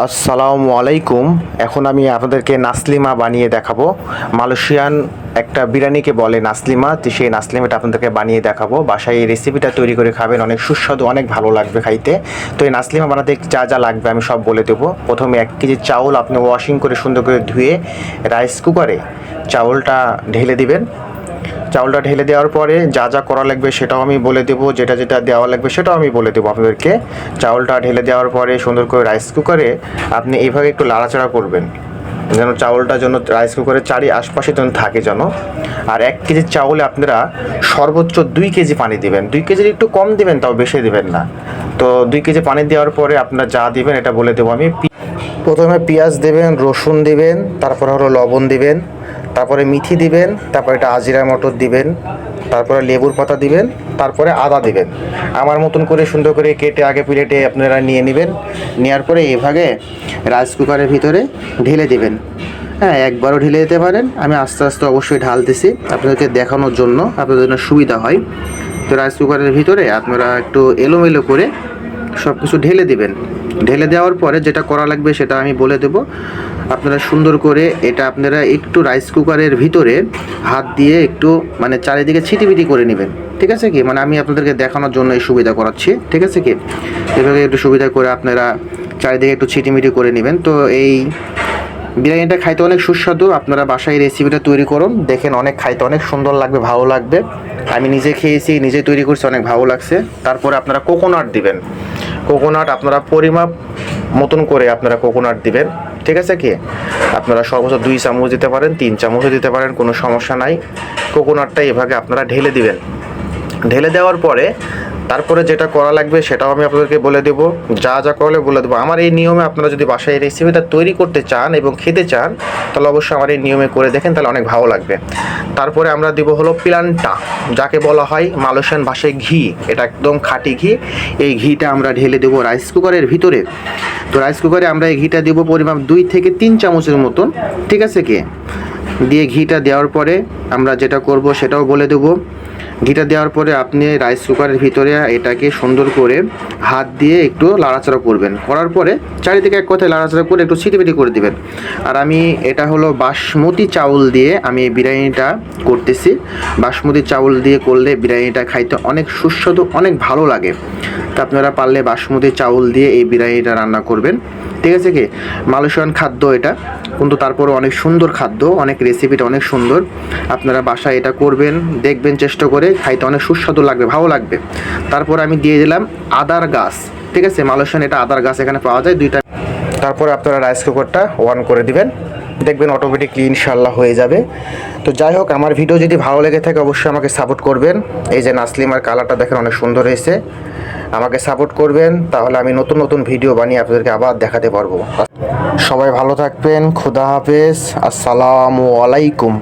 আসসালামু আলাইকুম। এখন আমি আপনাদেরকে নাসলিমা বানিয়ে দেখাবো। মালয়েশিয়ান একটা বিরিয়ানিকে বলে নাসলিমা, তো সেই নাসলিমাটা আপনাদেরকে বানিয়ে দেখাবো। বাসায় এই রেসিপিটা তৈরি করে খাবেন, অনেক সুস্বাদু, অনেক ভালো লাগবে খাইতে। তো এই নাসলিমা বানাতে যা যা লাগবে আমি সব বলে দেবো। প্রথমে 1 কেজি চাউল আপনি ওয়াশিং করে সুন্দর করে ধুয়ে রাইস কুকারে চাউলটা ঢেলে দিবেন। চাউলটা ঢেলে দেওয়ার পরে যা যা করা লাগবে সেটাও আমি বলে দেবো, যেটা যেটা দেওয়া লাগবে সেটাও আমি বলে দেবো আপনাদেরকে। চাউলটা ঢেলে দেওয়ার পরে সুন্দর করে রাইস কুকারে আপনি এইভাবে একটু নাড়াচাড়া করবেন, যেন চাউলটা যেন রাইস কুকারের চারি আশপাশে যেন থাকে যেন। আর 1 কেজি চাউলে আপনারা সর্বোচ্চ 2 কেজি পানি দিবেন। 2 কেজির একটু কম দিবেন, তাও বেশি দিবেন না। তো 2 কেজি পানি দেওয়ার পরে আপনারা যা দিবেন এটা বলে দেবো আমি। প্রথমে পেঁয়াজ দেবেন, রসুন দিবেন, তারপরে হলো লবণ দিবেন, তারপরে মিথি দিবেন, তারপরে এটা আজিরা মটর দিবেন, তারপরে লেবুর পাতা দিবেন, তারপরে আদা দিবেন। আমার মতন করে সুন্দর করে কেটে আগে প্লেটে আপনারা নিয়ে নেবেন। নেওয়ার পরে এভাবে রাইস কুকারের ভিতরে ঢেলে দিবেন। হ্যাঁ, একবারও ঢেলে দিতে পারেন, আমি আস্তে আস্তে অবশ্যই ঢালতেছি আপনাদেরকে দেখানোর জন্য, আপনাদের জন্য সুবিধা হয়। তো রাইস কুকারের ভিতরে আপনারা একটু এলোমেলো করে সব কিছু ঢেলে দিবেন। ঢেলে দেওয়ার পরে যেটা করা লাগবে সেটা আমি বলে দেব। আপনারা সুন্দর করে এটা আপনারা একটু রাইস কুকারের ভিতরে হাত দিয়ে একটু মানে চারিদিকে ছিটিপিটি করে নেবেন। ঠিক আছে কি, মানে আমি আপনাদেরকে দেখানোর জন্য এই সুবিধা করাচ্ছি। ঠিক আছে কি, এভাবে একটু সুবিধা করে আপনারা চারিদিকে একটু ছিটিমিটি করে নেবেন। তো এই বিরিয়ানিটা খাইতে অনেক সুস্বাদু। আপনারা বাসায় এই রেসিপিটা তৈরি করুন, দেখেন অনেক খাইতে অনেক সুন্দর লাগবে, ভালো লাগবে। আমি নিজে খেয়েছি, নিজে তৈরি করছি, অনেক ভালো লাগছে। তারপরে আপনারা কোকোনাট দিবেন। কোকোনাট আপনারা পরিমাপ মতন করে আপনারা কোকোনাট দিবেন। ঠিক আছে কি, আপনারা সর্বোচ্চ 2 চামচ দিতে পারেন, 3 চামচও দিতে পারেন, কোনো সমস্যা নাই। কোকোনাটটা এভাবে আপনারা ঢেলে দিবেন। ঢেলে দেওয়ার পরে তারপরে যেটা করা লাগবে সেটাও আমি আপনাদেরকে বলে দেবো, যা যা করলে বলে দেবো। আমার এই নিয়মে আপনারা যদি বাসায় এই রেসিপিটা তৈরি করতে চান এবং খেতে চান, তাহলে অবশ্যই আমার এই নিয়মে করে দেখেন, তাহলে অনেক ভালো লাগবে। তারপরে আমরা দেবো হলো পিলান্টা, যাকে বলা হয় মালয়েশিয়ান ভাষায় ঘি। এটা একদম খাঁটি ঘি। এই ঘিটা আমরা ঢেলে দেবো রাইস কুকারের ভিতরে। তো রাইস কুকারে আমরা এই ঘিটা দেবো পরিমাপ 2 থেকে 3 চামচের মতন। ঠিক আছে কি, দিয়ে ঘিটা দেওয়ার পরে আমরা যেটা করব সেটাও বলে দেবো। ঘিটা দেওয়ার পরে আপনি রাইস কুকারের ভিতরে এটাকে সুন্দর করে হাত দিয়ে একটু লাড়াচাড়া করবেন। করার পরে চারিদিকে এক কথায় লাড়াচাড়া করে একটু ছিটিপিটি করে দিবেন। আর আমি এটা হলো বাসমতি চাউল দিয়ে আমি এই বিরিয়ানিটা করতেছি। বাসমতি চাউল দিয়ে করলে বিরিয়ানিটা খাইতে অনেক সুস্বাদু, অনেক ভালো লাগে। তো আপনারা পারলে বাসমতি চাউল দিয়ে এই বিরিয়ানিটা রান্না করবেন। ঠিক আছে কি, মালয়েশিয়ান খাদ্য এটা, কিন্তু তারপরে অনেক সুন্দর খাদ্য, অনেক রেসিপিটা অনেক সুন্দর। আপনারা বাসায় এটা করবেন, দেখবেন চেষ্টা করে, খাইতে অনেক সুস্বাদু লাগবে, ভালো লাগবে। তারপর আমি দিয়ে দিলাম আদার গাছ। ঠিক আছে, মালয়েশিয়ান এটা আদার গাছ এখানে পাওয়া যায় 2টা। তারপর আপনারা রাইস কুকারটা অন করে দিবেন, দেখবেন অটোমেটিকলি ইনশাল্লাহ হয়ে যাবে। তো যাই হোক, আমার ভিডিও যদি ভালো লেগে থাকে অবশ্যই আমাকে সাপোর্ট করবেন। এই যে নাসলিমার কালারটা দেখেন অনেক সুন্দর হয়েছে, আমাকে সাপোর্ট করবেন, তাহলে আমি নতুন নতুন ভিডিও বানিয়ে আপনাদেরকে আবার দেখাতে পারবো। সবাই ভালো থাকবেন, খুদা হাফেজ, আসসালামু আলাইকুম।